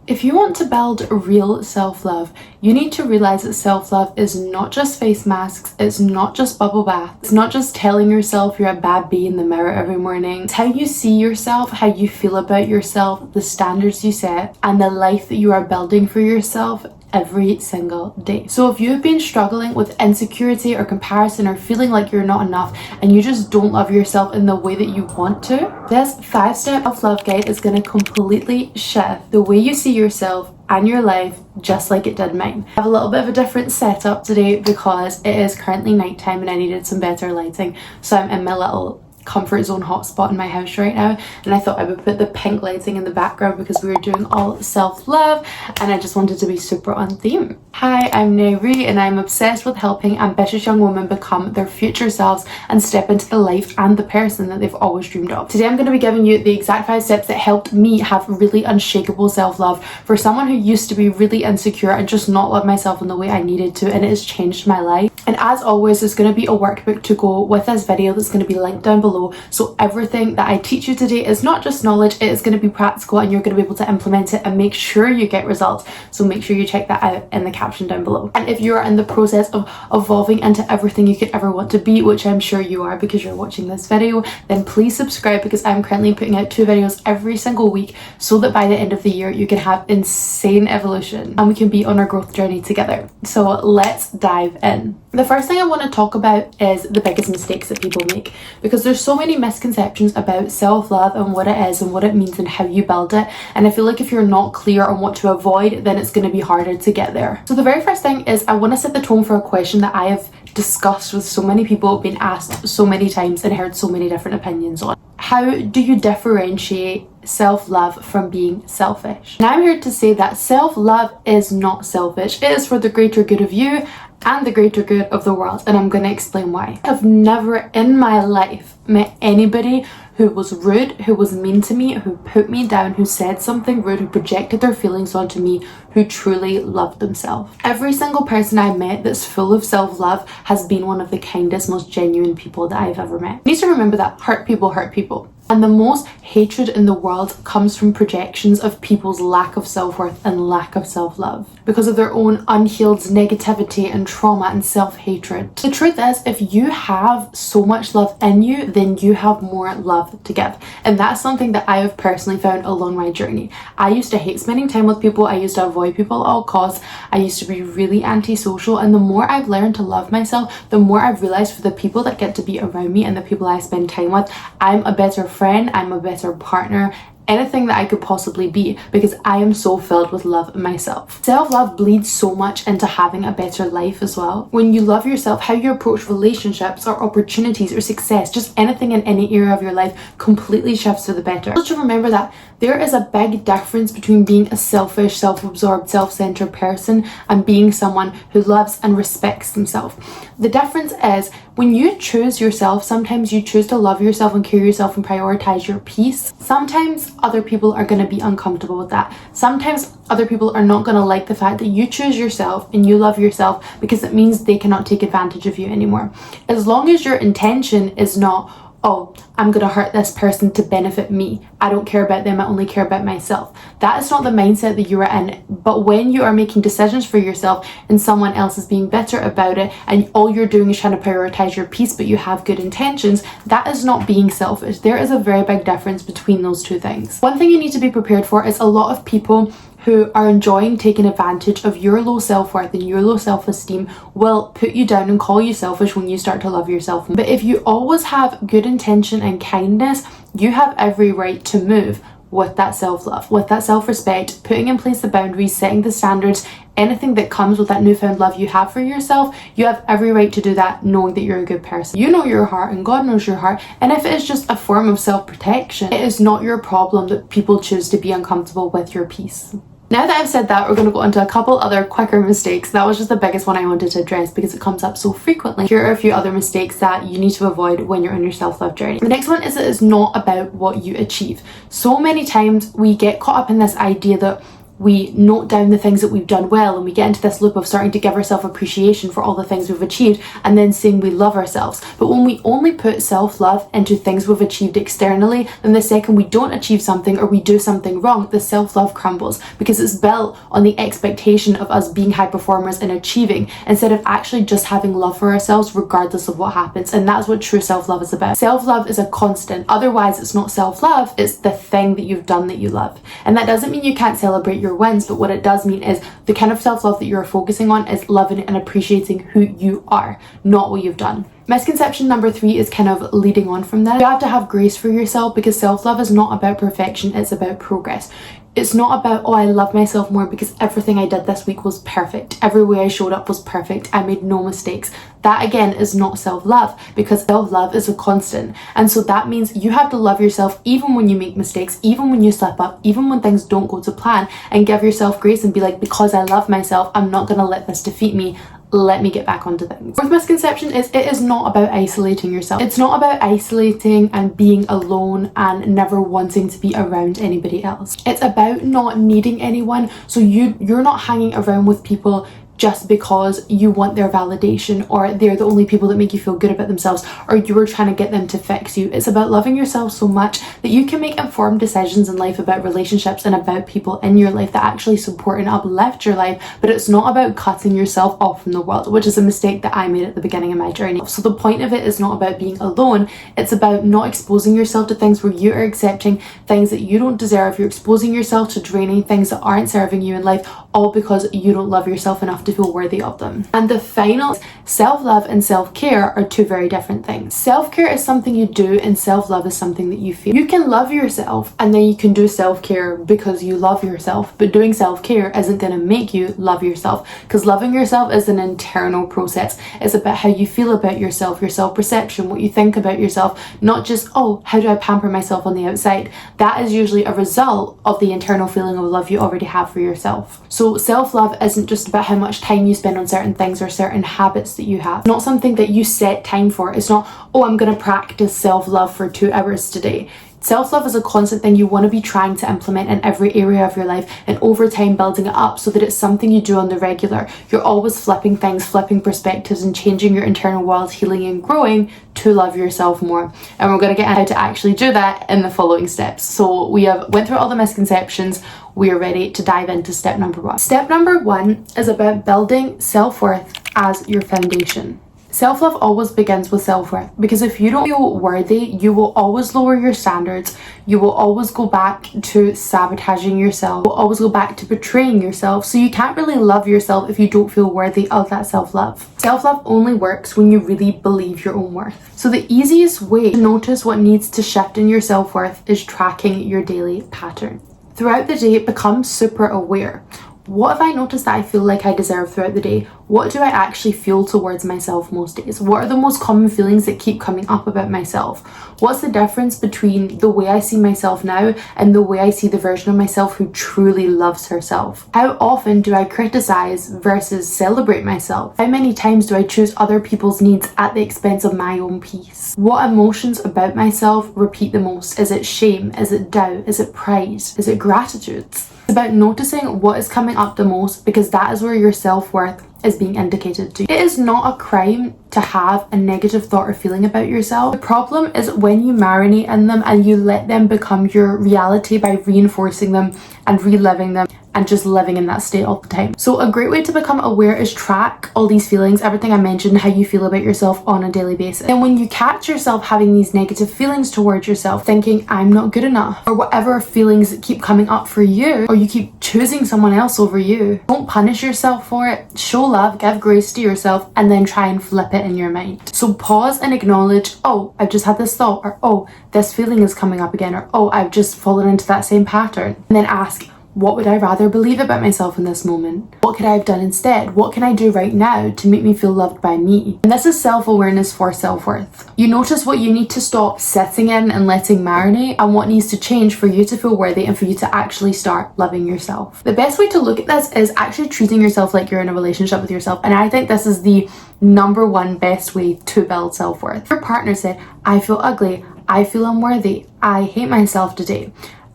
If you want to build real self-love, you need to realize that self-love is not just face masks, it's not just bubble bath, it's not just telling yourself you're a bad bee in the mirror every morning. It's how you see yourself, how you feel about yourself, the standards you set, and the life that you are building for yourself every single day. So if you've been struggling with insecurity or comparison or feeling like you're not enough and you just don't love yourself in the way that you want to, this 5-step self-love guide is going to completely shift the way you see yourself and your life, just like it did mine. I have a little bit of a different setup today because it is currently nighttime and I needed some better lighting, so I'm in my little comfort zone hotspot in my house right now, and I thought I would put the pink lighting in the background because we were doing all self-love and I just wanted to be super on theme. Hi, I'm Neri and I'm obsessed with helping ambitious young women become their future selves and step into the life and the person that they've always dreamed of. Today I'm going to be giving you the exact 5 steps that helped me have really unshakable self-love for someone who used to be really insecure and just not love myself in the way I needed to, and it has changed my life. And as always, there's going to be a workbook to go with this video that's going to be linked down below. So everything that I teach you today is not just knowledge, it is going to be practical and you're going to be able to implement it and make sure you get results. So make sure you check that out in the caption down below. And if you're in the process of evolving into everything you could ever want to be, which I'm sure you are because you're watching this video, then please subscribe because I'm currently putting out 2 videos every single week so that by the end of the year you can have insane evolution and we can be on our growth journey together. So let's dive in. The first thing I want to talk about is the biggest mistakes that people make, because there's so many misconceptions about self-love and what it is and what it means and how you build it, and I feel like if you're not clear on what to avoid, then it's going to be harder to get there. So the very first thing is I want to set the tone for a question that I have discussed with so many people, been asked so many times and heard so many different opinions on. How do you differentiate self-love from being selfish? And I'm here to say that self-love is not selfish. It is for the greater good of you and the greater good of the world, and I'm going to explain why. I've never in my life met anybody who was rude, who was mean to me, who put me down, who said something rude, who projected their feelings onto me, who truly loved themselves. Every single person I met that's full of self-love has been one of the kindest, most genuine people that I've ever met. You need to remember that hurt people hurt people. And the most hatred in the world comes from projections of people's lack of self-worth and lack of self-love because of their own unhealed negativity and trauma and self-hatred. The truth is, if you have so much love in you, then you have more love to give. And that's something that I have personally found along my journey. I used to hate spending time with people. I used to avoid people at all costs. I used to be really antisocial. And the more I've learned to love myself, the more I've realized for the people that get to be around me and the people I spend time with, I'm a better friend, I'm a better partner, anything that I could possibly be, because I am so filled with love myself. Self-love bleeds so much into having a better life as well. When you love yourself, how you approach relationships or opportunities or success, just anything in any area of your life completely shifts for the better. So remember that there is a big difference between being a selfish, self-absorbed, self-centered person and being someone who loves and respects themselves. The difference is when you choose yourself, sometimes you choose to love yourself and care yourself and prioritize your peace. Sometimes other people are going to be uncomfortable with that. Sometimes other people are not going to like the fact that you choose yourself and you love yourself because it means they cannot take advantage of you anymore. As long as your intention is not, oh, I'm going to hurt this person to benefit me. I don't care about them. I only care about myself. That is not the mindset that you are in. But when you are making decisions for yourself and someone else is being bitter about it and all you're doing is trying to prioritize your peace, but you have good intentions, that is not being selfish. There is a very big difference between those two things. One thing you need to be prepared for is a lot of people who are enjoying taking advantage of your low self-worth and your low self-esteem will put you down and call you selfish when you start to love yourself. But if you always have good intention and kindness, you have every right to move with that self-love, with that self-respect, putting in place the boundaries, setting the standards, anything that comes with that newfound love you have for yourself. You have every right to do that knowing that you're a good person. You know your heart and God knows your heart, and if it is just a form of self-protection, it is not your problem that people choose to be uncomfortable with your peace. Now that I've said that, we're going to go into a couple other quicker mistakes. That was just the biggest one I wanted to address because it comes up so frequently. Here are a few other mistakes that you need to avoid when you're on your self-love journey. The next one is that it's not about what you achieve. So many times we get caught up in this idea that we note down the things that we've done well, and we get into this loop of starting to give ourselves appreciation for all the things we've achieved, and then saying we love ourselves. But when we only put self-love into things we've achieved externally, then the second we don't achieve something or we do something wrong, the self-love crumbles, because it's built on the expectation of us being high performers and achieving, instead of actually just having love for ourselves regardless of what happens. And that's what true self-love is about. Self-love is a constant, otherwise it's not self-love, it's the thing that you've done that you love. And that doesn't mean you can't celebrate your wins, but what it does mean is the kind of self-love that you're focusing on is loving and appreciating who you are, not what you've done. Misconception number 3 is kind of leading on from that. You have to have grace for yourself, because self-love is not about perfection, it's about progress. It's not about, oh, I love myself more because everything I did this week was perfect. Every way I showed up was perfect. I made no mistakes. That again is not self-love, because self-love is a constant. And so that means you have to love yourself even when you make mistakes, even when you slip up, even when things don't go to plan, and give yourself grace and be like, because I love myself, I'm not going to let this defeat me. Let me get back onto things. Fourth misconception is it is not about isolating yourself. It's not about isolating and being alone and never wanting to be around anybody else. It's about not needing anyone. So you're not hanging around with people just because you want their validation, or they're the only people that make you feel good about themselves, or you're trying to get them to fix you. It's about loving yourself so much that you can make informed decisions in life about relationships and about people in your life that actually support and uplift your life. But it's not about cutting yourself off from the world, which is a mistake that I made at the beginning of my journey. So the point of it is not about being alone. It's about not exposing yourself to things where you are accepting things that you don't deserve. You're exposing yourself to draining things that aren't serving you in life, all because you don't love yourself enough to feel worthy of them. And the final, self-love and self-care are two very different things. Self-care is something you do, and self-love is something that you feel. You can love yourself and then you can do self-care because you love yourself, but doing self-care isn't going to make you love yourself, because loving yourself is an internal process. It's about how you feel about yourself, your self-perception, what you think about yourself, not just, oh, how do I pamper myself on the outside? That is usually a result of the internal feeling of love you already have for yourself. So self-love isn't just about how much time you spend on certain things or certain habits that you have. It's not something that you set time for. It's not, oh, I'm going to practice self-love for 2 hours today. Self-love is a constant thing you want to be trying to implement in every area of your life, and over time building it up so that it's something you do on the regular. You're always flipping things, flipping perspectives, and changing your internal world, healing and growing to love yourself more. And we're going to get how to actually do that in the following steps. So we have went through all the misconceptions. We are ready to dive into step number 1. Step number 1 is about building self-worth as your foundation. Self-love always begins with self-worth, because if you don't feel worthy, you will always lower your standards. You will always go back to sabotaging yourself. You will always go back to betraying yourself. So you can't really love yourself if you don't feel worthy of that self-love. Self-love only works when you really believe your own worth. So the easiest way to notice what needs to shift in your self-worth is tracking your daily pattern. Throughout the day, become super aware. What have I noticed that I feel like I deserve throughout the day? What do I actually feel towards myself most days? What are the most common feelings that keep coming up about myself? What's the difference between the way I see myself now and the way I see the version of myself who truly loves herself? How often do I criticize versus celebrate myself? How many times do I choose other people's needs at the expense of my own peace? What emotions about myself repeat the most? Is it shame? Is it doubt? Is it pride? Is it gratitude? It's about noticing what is coming up the most, because that is where your self-worth is being indicated to. It is not a crime to have a negative thought or feeling about yourself. The problem is when you marinate in them and you let them become your reality by reinforcing them and reliving them and just living in that state all the time. So a great way to become aware is track all these feelings, everything I mentioned, how you feel about yourself on a daily basis. And when you catch yourself having these negative feelings towards yourself, thinking I'm not good enough, or whatever feelings that keep coming up for you, or you keep choosing someone else over you, don't punish yourself for it. Show love, give grace to yourself, and then try and flip it in your mind. So pause and acknowledge, oh, I've just had this thought, or oh, this feeling is coming up again, or oh, I've just fallen into that same pattern. And then ask, what would I rather believe about myself in this moment? What could I have done instead? What can I do right now to make me feel loved by me? And this is self-awareness for self-worth. You notice what you need to stop sitting in and letting marinate, and what needs to change for you to feel worthy and for you to actually start loving yourself. The best way to look at this is actually treating yourself like you're in a relationship with yourself. And I think this is the number 1 best way to build self-worth. Your partner said, I feel ugly, I feel unworthy, I hate myself today.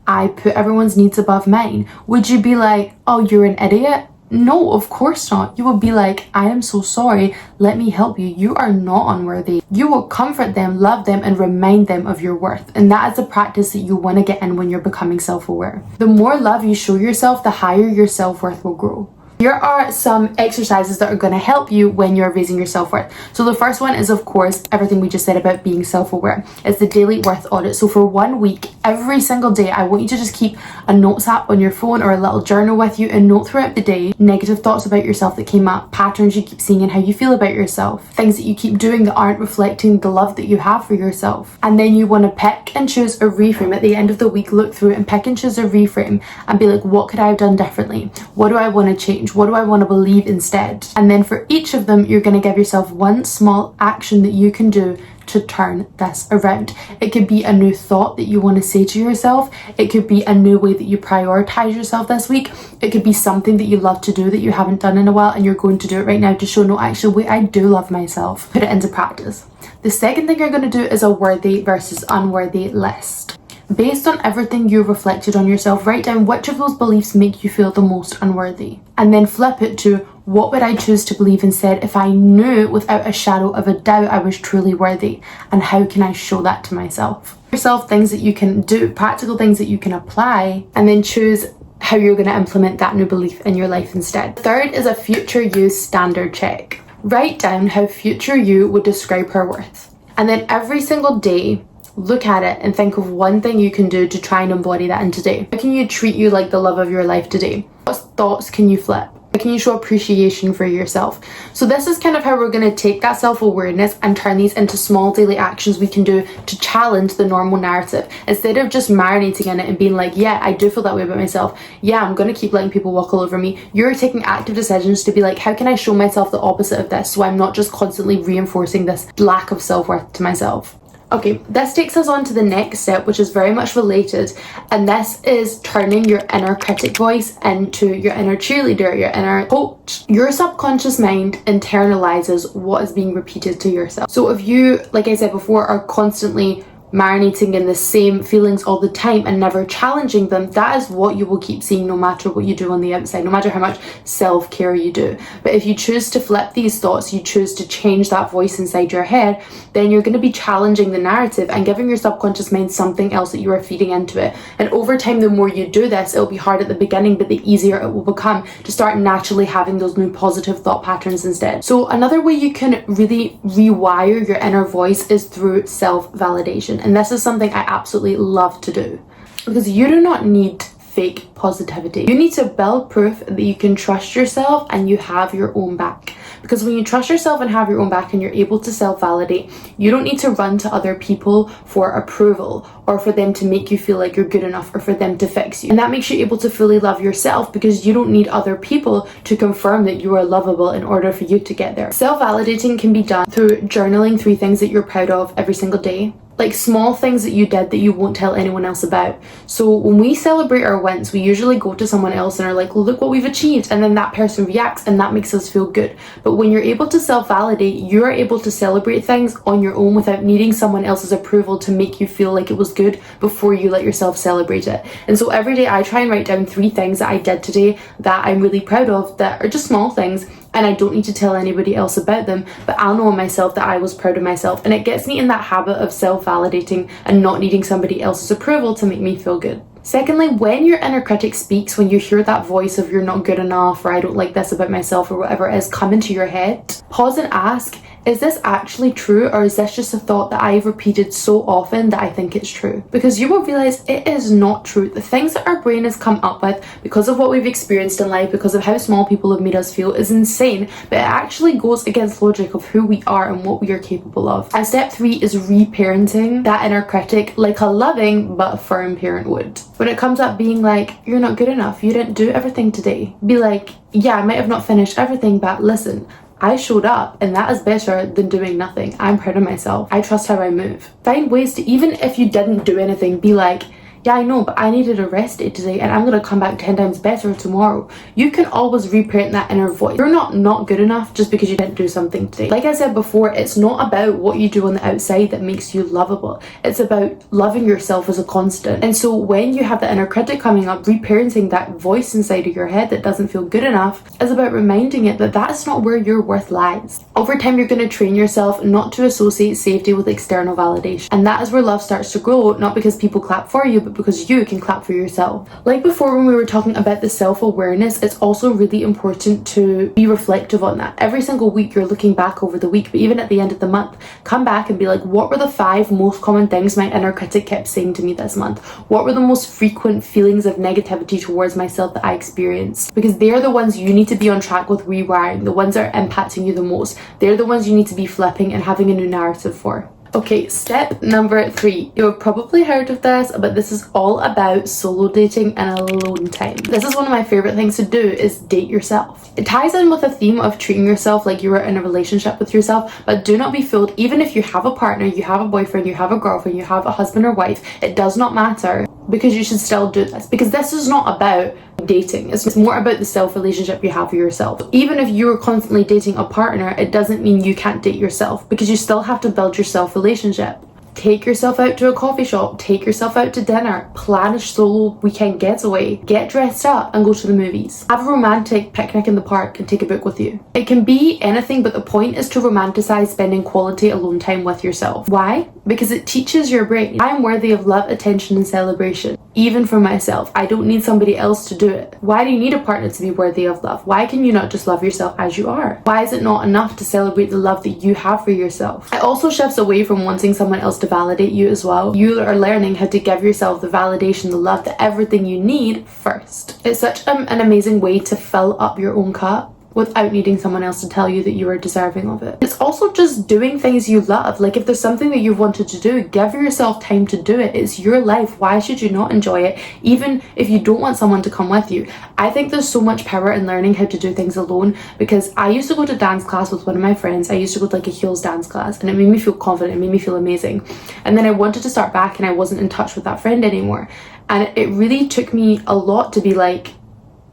I put everyone's needs above mine? Would you be like, oh, you're an idiot? No, of course not. You will be like, I am so sorry, let me help you. You are not unworthy. You will comfort them, love them, and remind them of your worth. And that is a practice that you want to get in when you're becoming self-aware. The more love you show yourself, the higher your self-worth will grow. Here are some exercises that are going to help you when you're raising your self-worth. So the first one is, of course, everything we just said about being self-aware. It's the daily worth audit. So for 1 week, every single day, I want you to just keep a notes app on your phone or a little journal with you and note throughout the day negative thoughts about yourself that came up, patterns you keep seeing and how you feel about yourself, things that you keep doing that aren't reflecting the love that you have for yourself. And then you want to pick and choose a reframe at the end of the week. Look through it and pick and choose a reframe and be like, what could I have done differently? What do I want to change? What do I want to believe instead? And then for each of them, you're going to give yourself one small action that you can do to turn this around. It could be a new thought that you want to say to yourself. It could be a new way that you prioritize yourself this week. It could be something that you love to do that you haven't done in a while and you're going to do it right now to show, no, actually, wait, I do love myself. Put it into practice. The second thing you're going to do is a worthy versus unworthy list. Based on everything you reflected on yourself, write down which of those beliefs make you feel the most unworthy. And then flip it to, what would I choose to believe instead if I knew without a shadow of a doubt I was truly worthy? And how can I show that to myself? Yourself things that you can do, practical things that you can apply, and then choose how you're going to implement that new belief in your life instead. Third is a future you standard check. Write down how future you would describe her worth. And then every single day, look at it and think of one thing you can do to try and embody that in today. How can you treat you like the love of your life today? What thoughts can you flip? How can you show appreciation for yourself? So this is kind of how we're going to take that self-awareness and turn these into small daily actions we can do to challenge the normal narrative. Instead of just marinating in it and being like, yeah, I do feel that way about myself. Yeah, I'm going to keep letting people walk all over me. You're taking active decisions to be like, how can I show myself the opposite of this so I'm not just constantly reinforcing this lack of self-worth to myself? Okay, this takes us on to the next step, which is very much related, and this is turning your inner critic voice into your inner cheerleader, your inner coach. Your subconscious mind internalizes what is being repeated to yourself. So if you, like I said before, are constantly marinating in the same feelings all the time and never challenging them, that is what you will keep seeing no matter what you do on the outside, no matter how much self-care you do. But if you choose to flip these thoughts, you choose to change that voice inside your head, then you're going to be challenging the narrative and giving your subconscious mind something else that you are feeding into it. And over time, the more you do this, it'll be hard at the beginning, but the easier it will become to start naturally having those new positive thought patterns instead. So another way you can really rewire your inner voice is through self-validation. And this is something I absolutely love to do, because you do not need fake positivity. You need to build proof that you can trust yourself and you have your own back. Because when you trust yourself and have your own back and you're able to self-validate, you don't need to run to other people for approval or for them to make you feel like you're good enough or for them to fix you. And that makes you able to fully love yourself, because you don't need other people to confirm that you are lovable in order for you to get there. Self-validating can be done through journaling 3 things that you're proud of every single day. Like small things that you did that you won't tell anyone else about. So when we celebrate our wins, we usually go to someone else and are like, look what we've achieved. And then that person reacts and that makes us feel good. But when you're able to self-validate, you're able to celebrate things on your own without needing someone else's approval to make you feel like it was good before you let yourself celebrate it. And so every day I try and write down 3 things that I did today that I'm really proud of, that are just small things, and I don't need to tell anybody else about them, but I'll know myself that I was proud of myself. And it gets me in that habit of self-validating and not needing somebody else's approval to make me feel good. Secondly, when your inner critic speaks, when you hear that voice of you're not good enough or I don't like this about myself or whatever it is come into your head, pause and ask, is this actually true, or is this just a thought that I've repeated so often that I think it's true? Because you will realize it is not true. The things that our brain has come up with because of what we've experienced in life, because of how small people have made us feel, is insane, but it actually goes against logic of who we are and what we are capable of. And step 3 is reparenting that inner critic like a loving but firm parent would. When it comes up being like, you're not good enough, you didn't do everything today, be like, yeah, I might have not finished everything, but listen, I showed up and that is better than doing nothing. I'm proud of myself. I trust how I move. Find ways to, even if you didn't do anything, be like, Yeah, I know, but I needed a rest day today and I'm gonna come back 10 times better tomorrow. You can always reparent that inner voice. You're not good enough just because you didn't do something today. Like I said before, it's not about what you do on the outside that makes you lovable. It's about loving yourself as a constant. And so when you have the inner critic coming up, reparenting that voice inside of your head that doesn't feel good enough is about reminding it that that's not where your worth lies. Over time, you're going to train yourself not to associate safety with external validation. And that is where love starts to grow, not because people clap for you, but because you can clap for yourself. Like before when we were talking about the self-awareness, it's also really important to be reflective on that. Every single week you're looking back over the week, but even at the end of the month, come back and be like, what were the 5 most common things my inner critic kept saying to me this month? What were the most frequent feelings of negativity towards myself that I experienced? Because they're the ones you need to be on track with rewiring, the ones that are impacting you the most. They're the ones you need to be flipping and having a new narrative for. Okay, step number 3. You've probably heard of this, but this is all about solo dating and alone time. This is one of my favorite things to do, is date yourself. It ties in with a theme of treating yourself like you are in a relationship with yourself, but do not be fooled. Even if you have a partner, you have a boyfriend, you have a girlfriend, you have a husband or wife, it does not matter, because you should still do this. Because this is not about dating. It's more about the self-relationship you have for yourself. Even if you're constantly dating a partner, it doesn't mean you can't date yourself, because you still have to build your self-relationship. Take yourself out to a coffee shop, take yourself out to dinner, plan a solo weekend getaway, get dressed up and go to the movies. Have a romantic picnic in the park and take a book with you. It can be anything, but the point is to romanticize spending quality alone time with yourself. Why? Because it teaches your brain, I'm worthy of love, attention and celebration. Even for myself. I don't need somebody else to do it. Why do you need a partner to be worthy of love? Why can you not just love yourself as you are? Why is it not enough to celebrate the love that you have for yourself? It also shifts away from wanting someone else to validate you as well. You are learning how to give yourself the validation, the love, the everything you need first. It's such an amazing way to fill up your own cup without needing someone else to tell you that you are deserving of it. It's also just doing things you love. Like if there's something that you've wanted to do, give yourself time to do it. It's your life. Why should you not enjoy it? Even if you don't want someone to come with you. I think there's so much power in learning how to do things alone, because I used to go to dance class with one of my friends. I used to go to like a heels dance class and it made me feel confident. It made me feel amazing. And then I wanted to start back and I wasn't in touch with that friend anymore. And it really took me a lot to be like,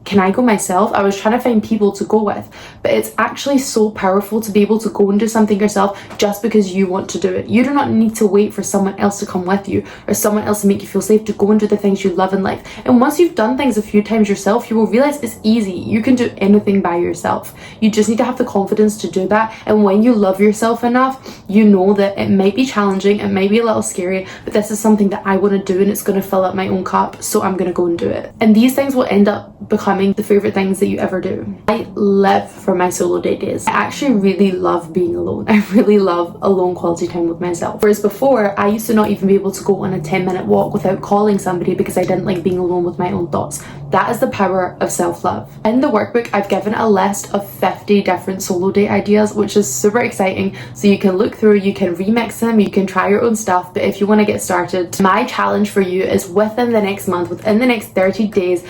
can I go myself? I was trying to find people to go with, but it's actually so powerful to be able to go and do something yourself just because you want to do it. You do not need to wait for someone else to come with you or someone else to make you feel safe to go and do the things you love in life. And once you've done things a few times yourself, you will realize it's easy. You can do anything by yourself. You just need to have the confidence to do that. And when you love yourself enough, you know that it might be challenging, it might be a little scary, but this is something that I want to do and it's going to fill up my own cup, so I'm going to go and do it. And these things will end up becoming the favorite things that you ever do. I live for my solo date days. I actually really love being alone. I really love alone quality time with myself. Whereas before, I used to not even be able to go on a 10-minute walk without calling somebody because I didn't like being alone with my own thoughts. That is the power of self-love. In the workbook, I've given a list of 50 different solo date ideas, which is super exciting. So you can look through, you can remix them, you can try your own stuff. But if you want to get started, my challenge for you is within the next month, within the next 30 days,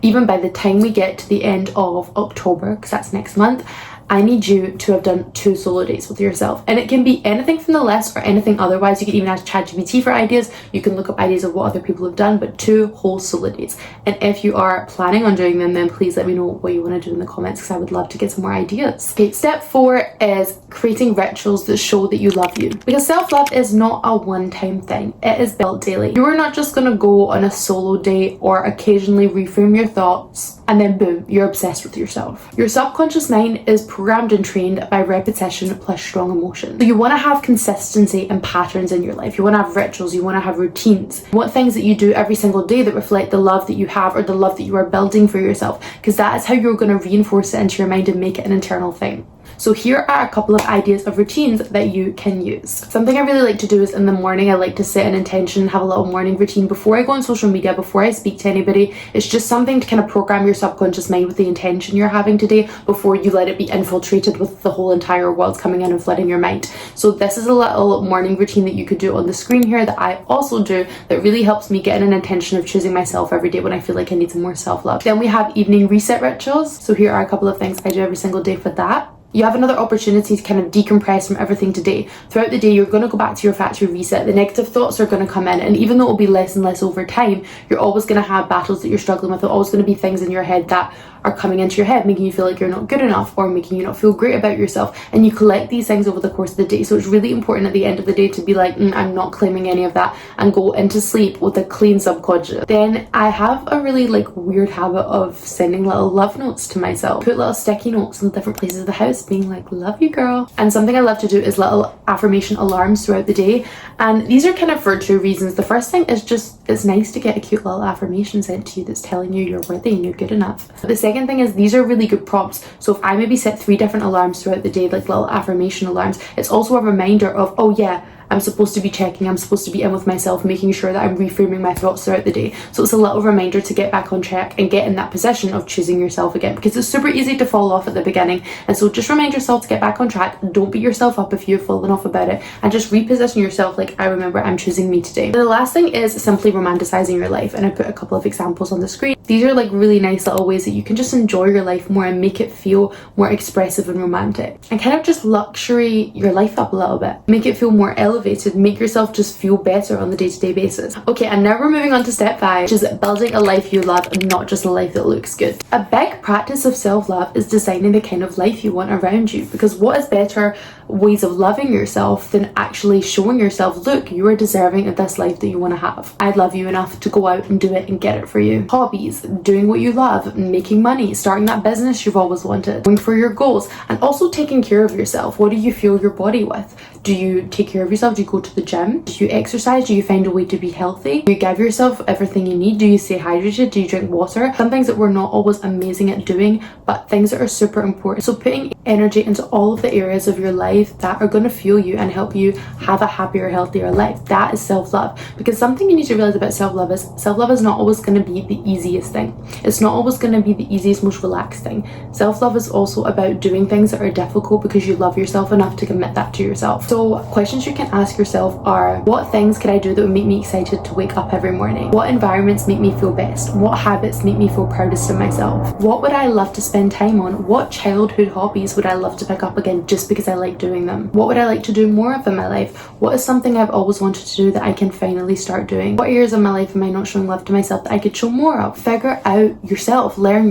even by the time we get to the end of October, because that's next month, I need you to have done 2 solo dates with yourself. And it can be anything from the list or anything otherwise. You can even ask ChatGPT for ideas. You can look up ideas of what other people have done, but 2 whole solo dates. And if you are planning on doing them, then please let me know what you want to do in the comments, because I would love to get some more ideas. Okay, step 4 is creating rituals that show that you love you. Because self-love is not a one-time thing. It is built daily. You are not just going to go on a solo date or occasionally reframe your thoughts and then boom, you're obsessed with yourself. Your subconscious mind is programmed and trained by repetition plus strong emotion. So you want to have consistency and patterns in your life. You want to have rituals, you want to have routines. You want things that you do every single day that reflect the love that you have or the love that you are building for yourself, because that is how you're going to reinforce it into your mind and make it an internal thing. So here are a couple of ideas of routines that you can use. Something I really like to do is in the morning, I like to set an intention and have a little morning routine before I go on social media, before I speak to anybody. It's just something to kind of program your subconscious mind with the intention you're having today before you let it be infiltrated with the whole entire world coming in and flooding your mind. So this is a little morning routine that you could do on the screen here that I also do that really helps me get in an intention of choosing myself every day when I feel like I need some more self-love. Then we have evening reset rituals. So here are a couple of things I do every single day for that. You have another opportunity to kind of decompress from everything today. Throughout the day, you're going to go back to your factory reset. The negative thoughts are going to come in, and even though it'll be less and less over time, you're always going to have battles that you're struggling with. There's always going to be things in your head that are coming into your head, making you feel like you're not good enough, or making you not feel great about yourself. And you collect these things over the course of the day. So it's really important at the end of the day to be like, I'm not claiming any of that, and go into sleep with a clean subconscious. Then I have a really weird habit of sending little love notes to myself. Put little sticky notes in different places of the house being like, love you girl. And something I love to do is little affirmation alarms throughout the day. And these are kind of for two reasons. The first thing is just, it's nice to get a cute little affirmation sent to you that's telling you you're worthy and you're good enough. The second thing is, these are really good prompts. So if I maybe set 3 different alarms throughout the day, like little affirmation alarms, it's also a reminder of, oh yeah, I'm supposed to be checking, I'm supposed to be in with myself, making sure that I'm reframing my thoughts throughout the day. So it's a little reminder to get back on track and get in that position of choosing yourself again, because it's super easy to fall off at the beginning. And so just remind yourself to get back on track. Don't beat yourself up if you've fallen off about it, and just reposition yourself like, I remember I'm choosing me today. And the last thing is simply romanticizing your life, and I put a couple of examples on the screen. These are really nice little ways that you can just enjoy your life more and make it feel more expressive and romantic, and kind of just luxury your life up a little bit. Make it feel more elevated, make yourself just feel better on the day-to-day basis. Okay, and now we're moving on to step 5, which is building a life you love and not just a life that looks good. A big practice of self-love is designing the kind of life you want around you, because what is better ways of loving yourself than actually showing yourself, look, you are deserving of this life that you want to have. I love you enough to go out and do it and get it for you. Hobbies, doing what you love, making money, starting that business you've always wanted, going for your goals, and also taking care of yourself. What do you fuel your body with? Do you take care of yourself? Do you go to the gym? Do you exercise? Do you find a way to be healthy? Do you give yourself everything you need? Do you stay hydrated? Do you drink water? Some things that we're not always amazing at doing, but things that are super important. So putting energy into all of the areas of your life that are going to fuel you and help you have a happier, healthier life. That is self-love. Because something you need to realize about self-love is not always going to be the easiest thing. It's not always going to be the easiest, most relaxed thing. Self-love is also about doing things that are difficult because you love yourself enough to commit that to yourself. So questions you can ask yourself are, what things could I do that would make me excited to wake up every morning? What environments make me feel best? What habits make me feel proudest of myself? What would I love to spend time on? What childhood hobbies would I love to pick up again just because I like doing them? What would I like to do more of in my life? What is something I've always wanted to do that I can finally start doing? What areas of my life am I not showing love to myself that I could show more of? Figure out yourself, learn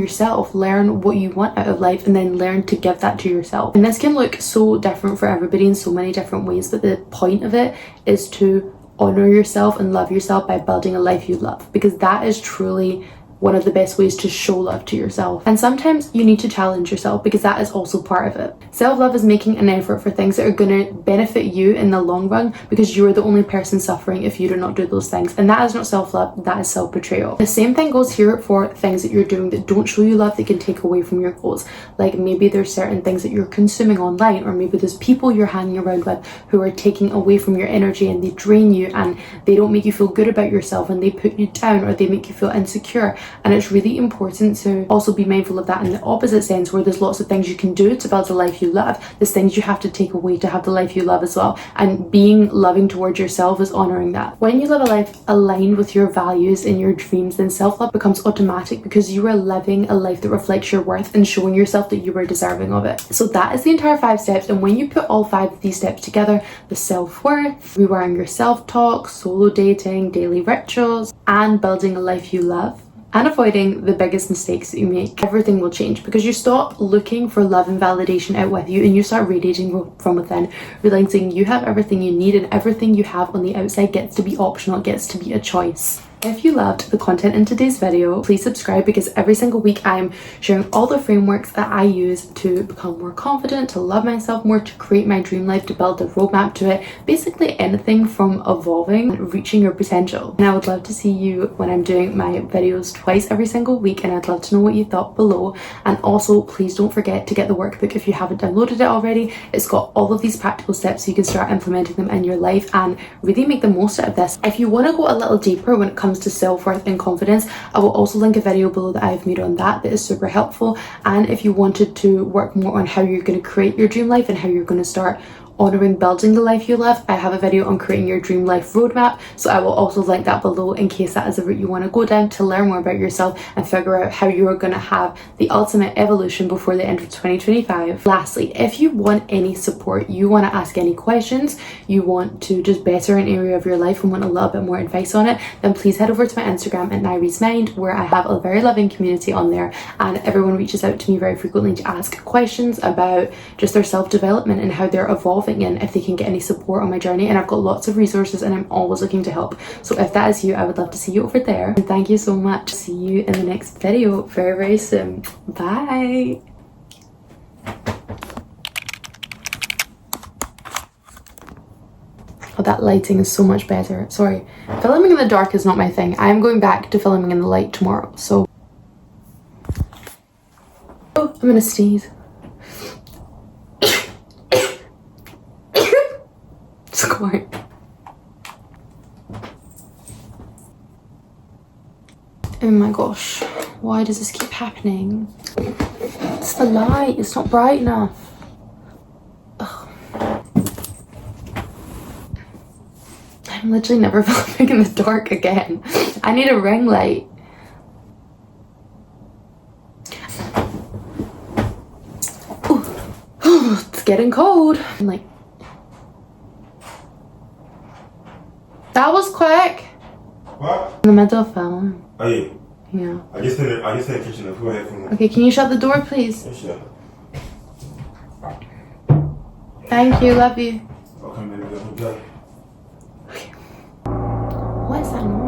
what you want out of life, and then learn to give that to yourself. And this can look so different for everybody in so many different ways, but the point of it is to honor yourself and love yourself by building a life you love, because that is truly one of the best ways to show love to yourself. And sometimes you need to challenge yourself, because that is also part of it. Self-love is making an effort for things that are going to benefit you in the long run, because you are the only person suffering if you do not do those things. And that is not self-love, that is self-betrayal. The same thing goes here for things that you're doing that don't show you love, that can take away from your goals. Like maybe there's certain things that you're consuming online, or maybe there's people you're hanging around with who are taking away from your energy, and they drain you, and they don't make you feel good about yourself, and they put you down, or they make you feel insecure. And it's really important to also be mindful of that in the opposite sense, where there's lots of things you can do to build a life you love. There's things you have to take away to have the life you love as well. And being loving towards yourself is honoring that. When you live a life aligned with your values and your dreams, then self-love becomes automatic, because you are living a life that reflects your worth and showing yourself that you are deserving of it. So that is the entire 5 steps. And when you put all 5 of these steps together, the self-worth, rewiring your self-talk, solo dating, daily rituals, and building a life you love, and avoiding the biggest mistakes that you make, everything will change, because you stop looking for love and validation out with you, and you start radiating from within, realizing you have everything you need, and everything you have on the outside gets to be optional, it gets to be a choice. If you loved the content in today's video, please subscribe, because every single week I'm sharing all the frameworks that I use to become more confident, to love myself more, to create my dream life, to build a roadmap to it. Basically anything from evolving and reaching your potential. And I would love to see you when I'm doing my videos twice every single week, and I'd love to know what you thought below. And also please don't forget to get the workbook if you haven't downloaded it already. It's got all of these practical steps so you can start implementing them in your life and really make the most out of this. If you want to go a little deeper when it comes to self-worth and confidence, I will also link a video below that I've made on that is super helpful. And if you wanted to work more on how you're going to create your dream life and how you're going to start honoring building the life you love, I have a video on creating your dream life roadmap, so I will also link that below in case that is a route you want to go down to learn more about yourself and figure out how you are going to have the ultimate evolution before the end of 2025. Lastly, if you want any support, you want to ask any questions, you want to just better an area of your life and want a little bit more advice on it, then please head over to my Instagram at Nairi's Mind, where I have a very loving community on there, and everyone reaches out to me very frequently to ask questions about just their self-development and how they're evolving and if they can get any support on my journey. And I've got lots of resources and I'm always looking to help. So if that is you, I would love to see you over there. And thank you so much. See you in the next video very, very soon. Bye. Oh, that lighting is so much better. Sorry, filming in the dark is not my thing. I am going back to filming in the light tomorrow, so oh, I'm gonna sneeze. Squirt. Oh my gosh, why does this keep happening? It's the light, it's not bright enough. Ugh. I'm literally never filming in the dark again. I need a ring light. Ooh. It's getting cold. I'm like, that was quick. What? In the middle of film. Oh yeah. Yeah. I just in the kitchen. Go ahead from there. Okay, can you shut the door, please? Yeah, sure. Thank you, love you. I'll come in and go. What is that noise?